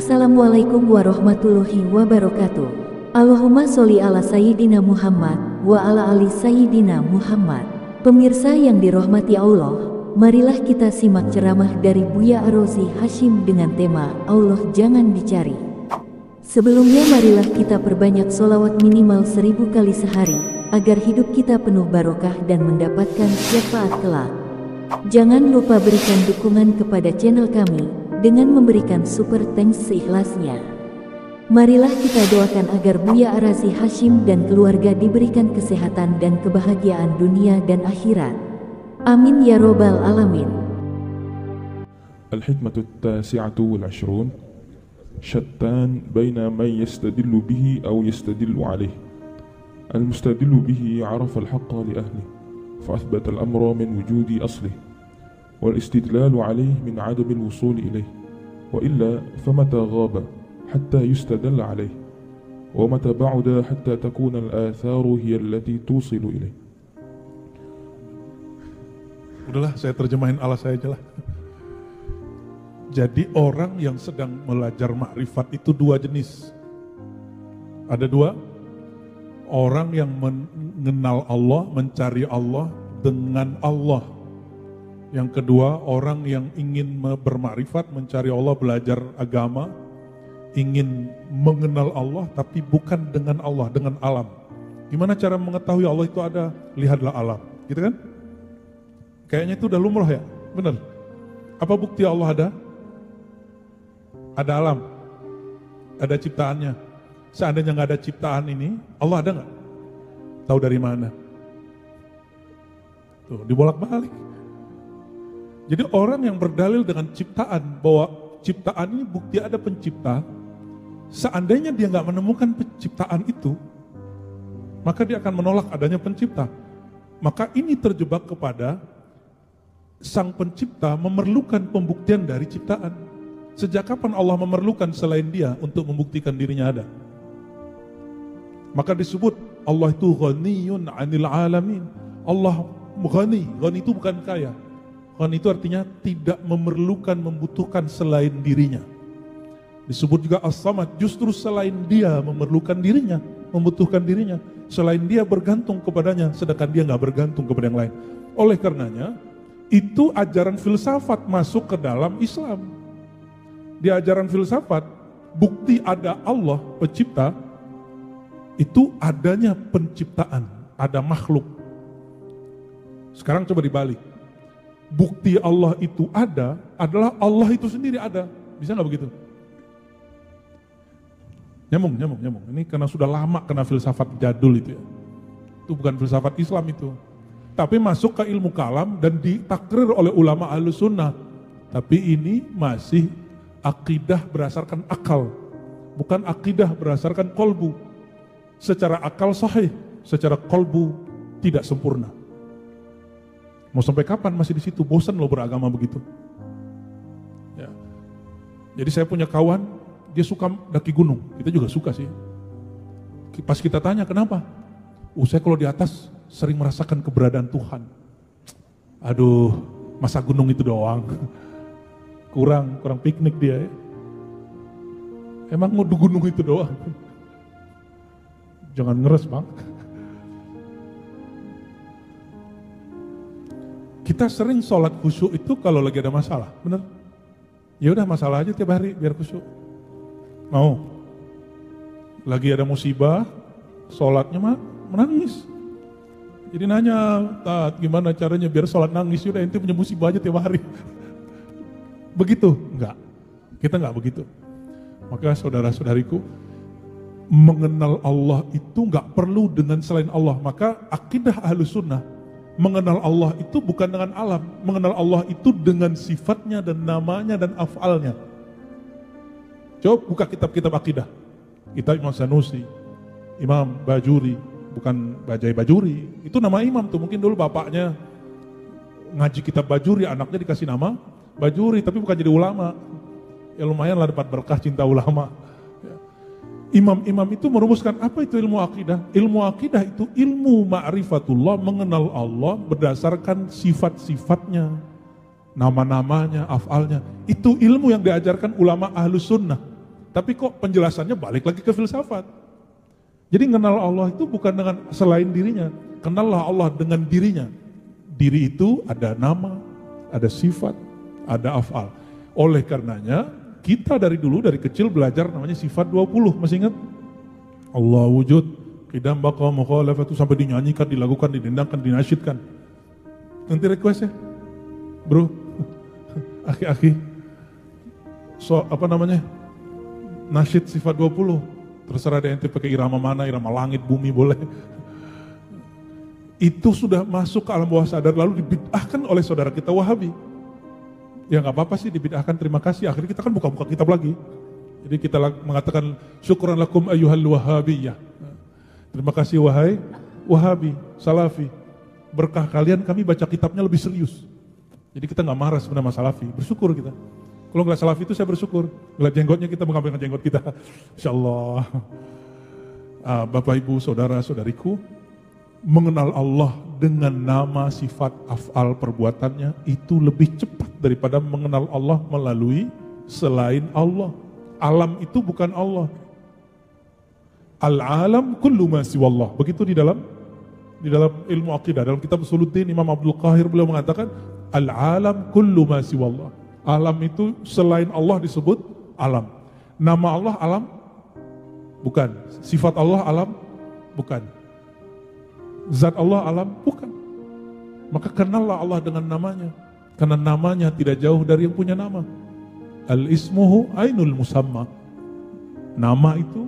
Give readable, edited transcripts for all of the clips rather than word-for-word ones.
Assalamualaikum warahmatullahi wabarakatuh. Allahumma sholli ala Sayyidina Muhammad wa ala ali Sayyidina Muhammad. Pemirsa yang dirahmati Allah, marilah kita simak ceramah dari Buya Ar-Razi Hashim dengan tema Allah jangan dicari. Sebelumnya marilah kita perbanyak sholawat minimal 1000 kali sehari, agar hidup kita penuh barokah dan mendapatkan syafaat kelak. Jangan lupa berikan dukungan kepada channel kami dengan memberikan super thanks seikhlasnya. Marilah kita doakan agar Buya Ar-Razi Hashim dan keluarga diberikan kesehatan dan kebahagiaan dunia dan akhirat. Amin ya robbal alamin. الحكمة التاسعة والعشرون شتان بين من يستدل به أو يستدل عليه. المستدل به عرف الحق لأهله فأثبت الأمر من وجود أصله، والاستدلال عليه من عدم الوصول إليه، وإلا فمتى غاب حتى يستدل عليه، ومتى بعد حتى تكون الآثار هي التي توصل إليه. Udahlah, saya terjemahin ala saya aja lah. Jadi orang yang sedang belajar makrifat itu dua jenis. Ada dua. Orang yang mengenal Allah, mencari Allah dengan Allah. Yang kedua, orang yang ingin bermakrifat, mencari Allah, belajar agama, ingin mengenal Allah tapi bukan dengan Allah, dengan alam. Gimana cara mengetahui Allah itu ada? Lihatlah alam, gitu kan? Kayaknya itu udah lumrah ya, benar. Apa bukti Allah ada? Ada alam, ada ciptaannya. Seandainya nggak ada ciptaan ini, Allah ada nggak? Tahu dari mana? Tuh, dibolak-balik. Jadi orang yang berdalil dengan ciptaan, bahwa ciptaan ini bukti ada pencipta, seandainya dia nggak menemukan penciptaan itu, maka dia akan menolak adanya pencipta. Maka ini terjebak kepada sang pencipta memerlukan pembuktian dari ciptaan. Sejak kapan Allah memerlukan selain dia untuk membuktikan dirinya ada? Maka disebut Allah itu ghaniyun 'anil alamin. Allah ghani, ghani itu bukan kaya. Ghani itu artinya tidak memerlukan, membutuhkan selain dirinya. Disebut juga as-samad, justru selain dia memerlukan dirinya, membutuhkan dirinya. Selain dia bergantung kepadanya, sedangkan dia nggak bergantung kepada yang lain. Oleh karenanya, itu ajaran filsafat masuk ke dalam Islam. Di ajaran filsafat, bukti ada Allah pencipta, itu adanya penciptaan, ada makhluk. Sekarang coba dibalik. Bukti Allah itu ada, adalah Allah itu sendiri ada. Bisa nggak begitu? Nyambung. Ini karena sudah lama kena filsafat jadul itu ya. Itu bukan filsafat Islam itu. Tapi masuk ke ilmu kalam dan ditakrir oleh ulama Ahlus Sunnah. Tapi ini masih akidah berdasarkan akal, bukan akidah berdasarkan kolbu. Secara akal sahih, secara kolbu tidak sempurna. Mau sampai kapan masih di situ? Bosan loh beragama begitu. Ya. Jadi saya punya kawan, dia suka daki gunung. Kita juga suka sih. Pas kita tanya kenapa? Saya kalau di atas sering merasakan keberadaan Tuhan. Aduh, masa gunung itu doang? Kurang piknik dia ya. Emang mau di gunung itu doang? Jangan ngeres bang. Kita sering sholat khusyuk itu kalau lagi ada masalah, bener? Ya udah masalah aja tiap hari biar khusyuk. Mau? Lagi ada musibah, sholatnya mah menangis. Jadi nanya, Tat, gimana caranya biar sholat nangis? Yaudah ente punya musibah aja tiap hari. Begitu? Enggak. Kita enggak begitu. Maka saudara-saudariku, mengenal Allah itu enggak perlu dengan selain Allah. Maka akidah Ahlus Sunnah, mengenal Allah itu bukan dengan alam. Mengenal Allah itu dengan sifatnya dan namanya dan af'alnya. Coba buka kitab-kitab akidah. Kitab Imam Sanusi, Imam Bajuri, bukan Bajai Bajuri. Itu nama imam tuh, mungkin dulu bapaknya ngaji kitab Bajuri, anaknya dikasih nama Bajuri, tapi bukan jadi ulama. Ya lumayan lah dapat berkah cinta ulama. Imam-imam itu merumuskan apa itu ilmu akidah? Ilmu akidah itu ilmu ma'rifatullah, mengenal Allah berdasarkan sifat-sifatnya, nama-namanya, af'alnya. Itu ilmu yang diajarkan ulama Ahlus Sunnah. Tapi kok penjelasannya balik lagi ke filsafat. Jadi kenal Allah itu bukan dengan selain dirinya. Kenallah Allah dengan dirinya. Diri itu ada nama, ada sifat, ada af'al. Oleh karenanya, kita dari dulu, dari kecil belajar namanya sifat 20. Masih ingat? Allah wujud, qidam, baqa, mukhalafah itu sampai dinyanyikan, dilakukan, didendangkan, dinasyidkan. Nanti request ya, bro, aki-aki, nasyid sifat 20. Terserah ada ente pakai irama mana, irama langit, bumi boleh. Itu sudah masuk ke alam bawah sadar, lalu dibid'ahkan oleh saudara kita Wahabi. Ya nggak apa-apa sih dibid'ahkan, terima kasih. Akhirnya kita kan buka-buka kitab lagi. Jadi kita mengatakan syukran lakum ayyuhal wahabiyah. Terima kasih wahai Wahabi, Salafi. Berkah kalian kami baca kitabnya lebih serius. Jadi kita nggak marah sebenarnya sama Salafi, bersyukur kita. Kalau ngeliat Salafi itu saya bersyukur. Ngeliat jenggotnya kita mengambil jenggot kita. Insya Allah. Bapak Ibu, Saudara, Saudariku, mengenal Allah dengan nama, sifat, af'al, perbuatannya itu lebih cepat daripada mengenal Allah melalui selain Allah. Alam itu bukan Allah. Al-alam kullu ma siwallah. Begitu di dalam ilmu akidah, dalam kitab Usuluddin Imam Abdul Qahir beliau mengatakan al-alam kullu ma siwallah. Alam itu selain Allah disebut alam. Nama Allah alam? Bukan. Sifat Allah alam? Bukan. Zat Allah alam? Bukan. Maka kenallah Allah dengan namanya. Karena namanya tidak jauh dari yang punya nama. Al-ismuhu ainul musamma. Nama itu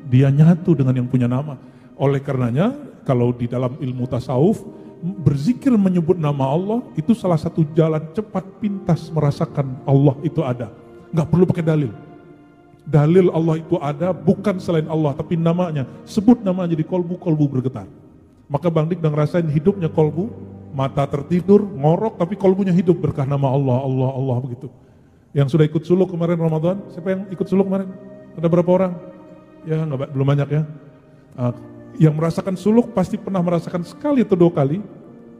dia nyatu dengan yang punya nama. Oleh karenanya kalau di dalam ilmu tasawuf berzikir menyebut nama Allah itu salah satu jalan cepat pintas merasakan Allah itu ada. Nggak perlu pakai dalil. Dalil Allah itu ada bukan selain Allah tapi namanya. Sebut namanya di kolbu bergetar. Maka Bang Dik dan ngerasain hidupnya kolbu, mata tertidur, ngorok tapi kolbunya hidup berkah nama Allah, Allah, Allah begitu. Yang sudah ikut suluk kemarin Ramadan, siapa yang ikut suluk kemarin? Ada berapa orang? Ya belum banyak ya. Yang merasakan suluk pasti pernah merasakan sekali atau 2 kali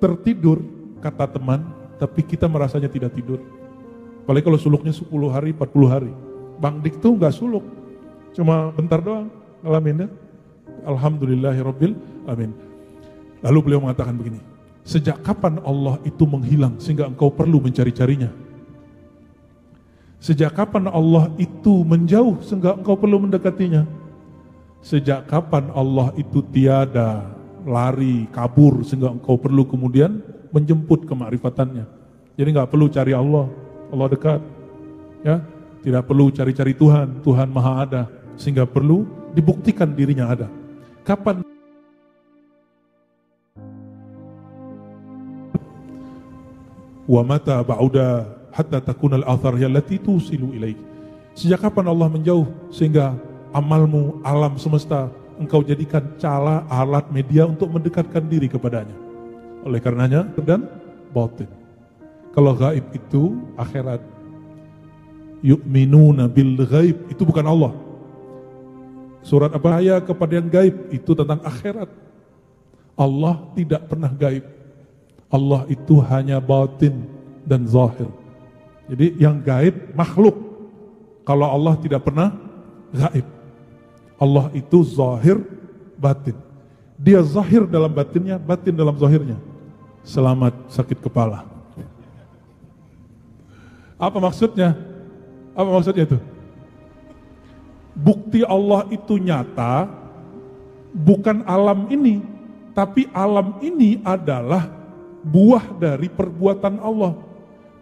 tertidur kata teman, tapi kita merasanya tidak tidur. Apalagi kalau suluknya 10 hari, 40 hari. Bang Dik tuh gak suluk, cuma bentar doang ngalamin ya. Alhamdulillahirabbil alamin. Lalu beliau mengatakan begini, sejak kapan Allah itu menghilang sehingga engkau perlu mencari-carinya? Sejak kapan Allah itu menjauh sehingga engkau perlu mendekatinya? Sejak kapan Allah itu tiada, lari, kabur sehingga engkau perlu kemudian menjemput kemakrifatannya? Jadi nggak perlu cari Allah, Allah dekat. Ya, tidak perlu cari-cari Tuhan, Tuhan Maha ada sehingga perlu dibuktikan dirinya ada. Kapan? Wa mata ba'uda hatta takunal athar allati tusilu ilaik. Sejak kapan Allah menjauh sehingga amalmu, alam semesta engkau jadikan cala, alat, media untuk mendekatkan diri kepadanya. Oleh karenanya dan batin. Kalau gaib itu akhirat. Yu'minuna bil gaib itu bukan Allah. Surat apa ya kepada yang gaib itu tentang akhirat. Allah tidak pernah gaib. Allah itu hanya batin dan zahir. Jadi yang gaib makhluk. Kalau Allah tidak pernah gaib. Allah itu zahir batin. Dia zahir dalam batinnya, batin dalam zahirnya. Selamat sakit kepala. Apa maksudnya? Apa maksudnya itu? Bukti Allah itu nyata bukan alam ini, tapi alam ini adalah buah dari perbuatan Allah.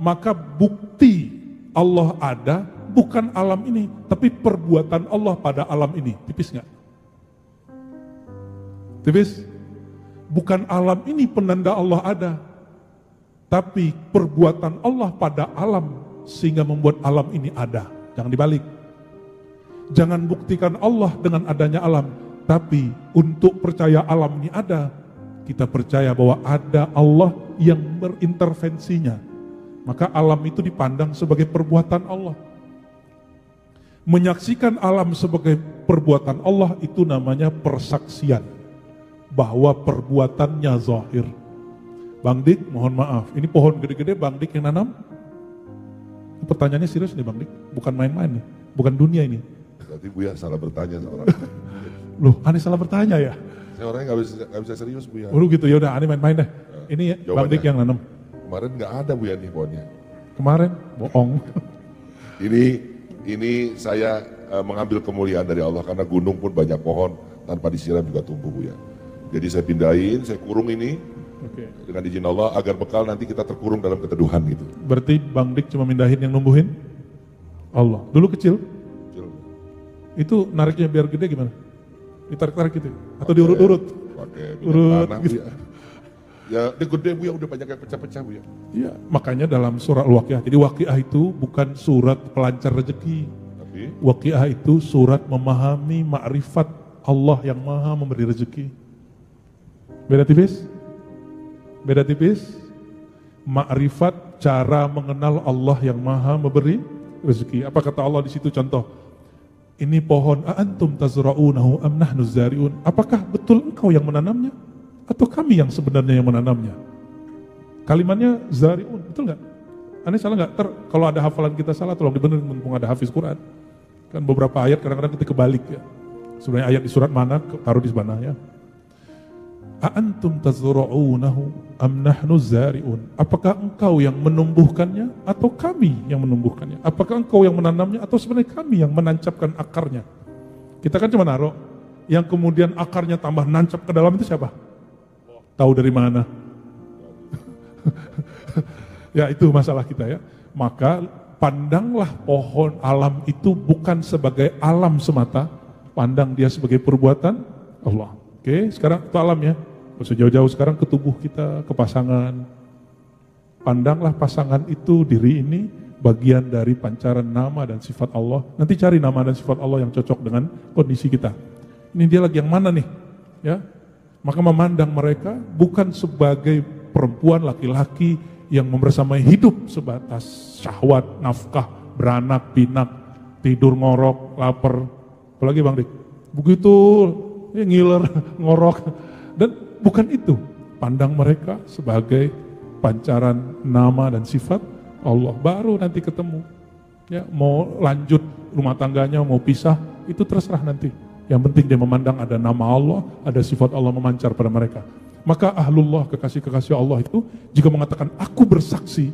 Maka bukti Allah ada bukan alam ini, tapi perbuatan Allah pada alam ini. Tipis nggak? Tipis? Bukan alam ini penanda Allah ada, tapi perbuatan Allah pada alam sehingga membuat alam ini ada. Jangan dibalik. Jangan buktikan Allah dengan adanya alam, tapi untuk percaya alam ini ada, kita percaya bahwa ada Allah yang berintervensinya. Maka alam itu dipandang sebagai perbuatan Allah. Menyaksikan alam sebagai perbuatan Allah itu namanya persaksian bahwa perbuatannya zahir. Bang Dik, mohon maaf, ini pohon gede-gede Bang Dik yang nanam? Pertanyaannya serius nih Bang Dik, bukan main-main nih. bukan dunia ini. Berarti Buya salah bertanya seorang. Loh, aneh salah bertanya ya? Saya orangnya nggak bisa serius Buya. Oh gitu, ya udah aneh main-main deh. Ini ya, Bang Dik yang nanam. Kemarin nggak ada Buya nih pohonnya. Kemarin, bohong. Ini saya mengambil kemuliaan dari Allah karena gunung pun banyak pohon tanpa disiram juga tumbuh Buya. Jadi saya pindahin, saya kurung ini dengan izin Allah agar bekal nanti kita terkurung dalam keteduhan gitu. Berarti Bang Dik cuma mindahin yang numbuhin? Allah. Dulu kecil? Kecil. Itu nariknya biar gede gimana? Ditarik-tarik gitu? Atau diurut-urut? Pakai urut tanah gitu. Buya. Ya dia gede Buya, udah banyak yang pecah-pecah Buya. Iya, makanya dalam surah Al-Waqiah. Jadi Waqiah itu bukan surat pelancar rezeki. Tapi Waqiah itu surat memahami ma'rifat Allah yang maha memberi rezeki. Beda tipis? Beda tipis? Ma'rifat cara mengenal Allah yang maha memberi rezeki. Apa kata Allah di situ contoh? Ini pohon antum tazra'unahu am nahnu zari'un. Apakah betul engkau yang menanamnya atau kami yang sebenarnya yang menanamnya? Kalimatnya zari'un, betul nggak? Aneh salah nggak? Kalau ada hafalan kita salah tolong dibenerin mumpung ada hafiz Quran. Kan beberapa ayat kadang-kadang kita kebalik ya. Sebenarnya ayat di surat mana taruh di sana ya. Antum tazra'unahu am nahnu zari'un. Apakah engkau yang menumbuhkannya atau kami yang menumbuhkannya? Apakah engkau yang menanamnya atau sebenarnya kami yang menancapkan akarnya? Kita kan cuma naruh. Yang kemudian akarnya tambah nancap ke dalam itu siapa? Tahu dari mana? Ya itu masalah kita ya. Maka pandanglah pohon alam itu bukan sebagai alam semata. Pandang dia sebagai perbuatan Allah. Oke, sekarang itu alam ya. Sejauh-jauh sekarang ke tubuh kita, ke pasangan. Pandanglah pasangan itu, diri ini bagian dari pancaran nama dan sifat Allah. Nanti cari nama dan sifat Allah yang cocok dengan kondisi kita. Ini dia lagi yang mana nih? Ya, maka memandang mereka bukan sebagai perempuan laki-laki yang membersamai hidup sebatas syahwat, nafkah, beranak, pinak, tidur, ngorok, lapar. Apalagi Bang Dik? Begitu ya, ngiler, ngorok. Dan bukan itu. Pandang mereka sebagai pancaran nama dan sifat Allah. Baru nanti ketemu. Ya, mau lanjut rumah tangganya, mau pisah, itu terserah nanti. Yang penting dia memandang ada nama Allah, ada sifat Allah memancar pada mereka. Maka ahlullah, kekasih-kekasih Allah itu jika mengatakan aku bersaksi,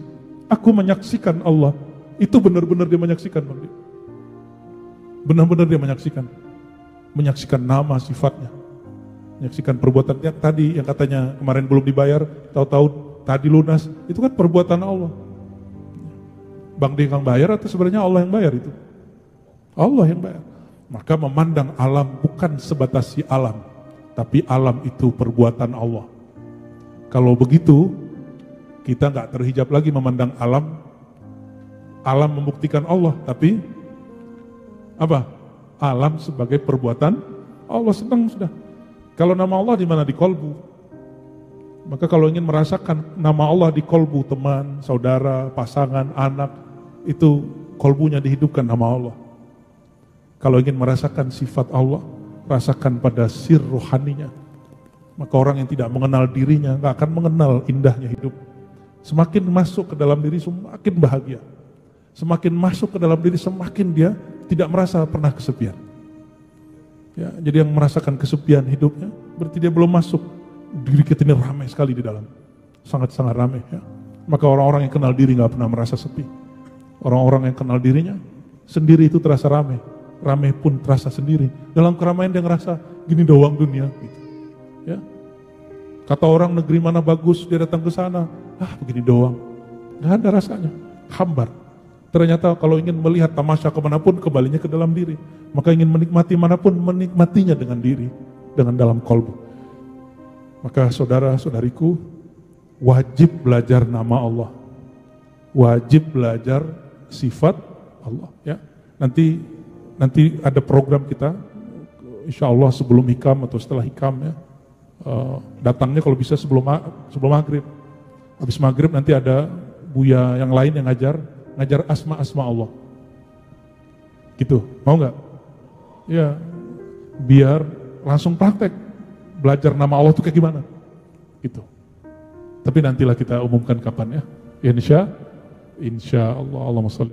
aku menyaksikan Allah, itu benar-benar dia menyaksikan. Benar-benar dia menyaksikan. Menyaksikan nama sifatnya. Menyaksikan perbuatannya tadi yang katanya kemarin belum dibayar, tahu-tahu tadi lunas, itu kan perbuatan Allah. Bang Dik yang bayar atau sebenarnya Allah yang bayar itu? Allah yang bayar. Maka memandang alam bukan sebatas si alam, tapi alam itu perbuatan Allah. Kalau begitu, kita nggak terhijab lagi memandang alam. Alam membuktikan Allah, tapi apa? Alam sebagai perbuatan Allah, senang sudah. Kalau nama Allah di mana? Di kolbu. Maka kalau ingin merasakan nama Allah di kolbu teman, saudara, pasangan, anak, itu kolbunya dihidupkan nama Allah. Kalau ingin merasakan sifat Allah, rasakan pada sir rohaninya. Maka orang yang tidak mengenal dirinya gak akan mengenal indahnya hidup. Semakin masuk ke dalam diri semakin bahagia. Semakin masuk ke dalam diri semakin dia tidak merasa pernah kesepian. Ya, jadi yang merasakan kesepian hidupnya berarti dia belum masuk. Diri kita ini ramai sekali di dalam. Sangat-sangat ramai ya. Maka orang-orang yang kenal diri gak pernah merasa sepi. Orang-orang yang kenal dirinya sendiri itu terasa ramai. Ramai pun terasa sendiri. Dalam keramaian dia ngerasa gini doang dunia. Gitu. Ya. Kata orang negeri mana bagus, dia datang ke sana. Begini doang. Gak ada rasanya. Hambar. Ternyata kalau ingin melihat tamasya kemanapun, kembalinya ke dalam diri. Maka ingin menikmati manapun, menikmatinya dengan diri. Dengan dalam kolbu. Maka saudara-saudariku, wajib belajar nama Allah. Wajib belajar sifat Allah. Ya. Nanti ada program kita, insya Allah sebelum hikam atau setelah hikam ya. Datangnya kalau bisa sebelum maghrib. Habis maghrib nanti ada Buya yang lain yang ngajar asma-asma Allah. Gitu, mau nggak? Ya, biar langsung praktek belajar nama Allah itu kayak gimana? Gitu. Tapi nantilah kita umumkan kapan ya. Insya Allah, Allahumma sholli.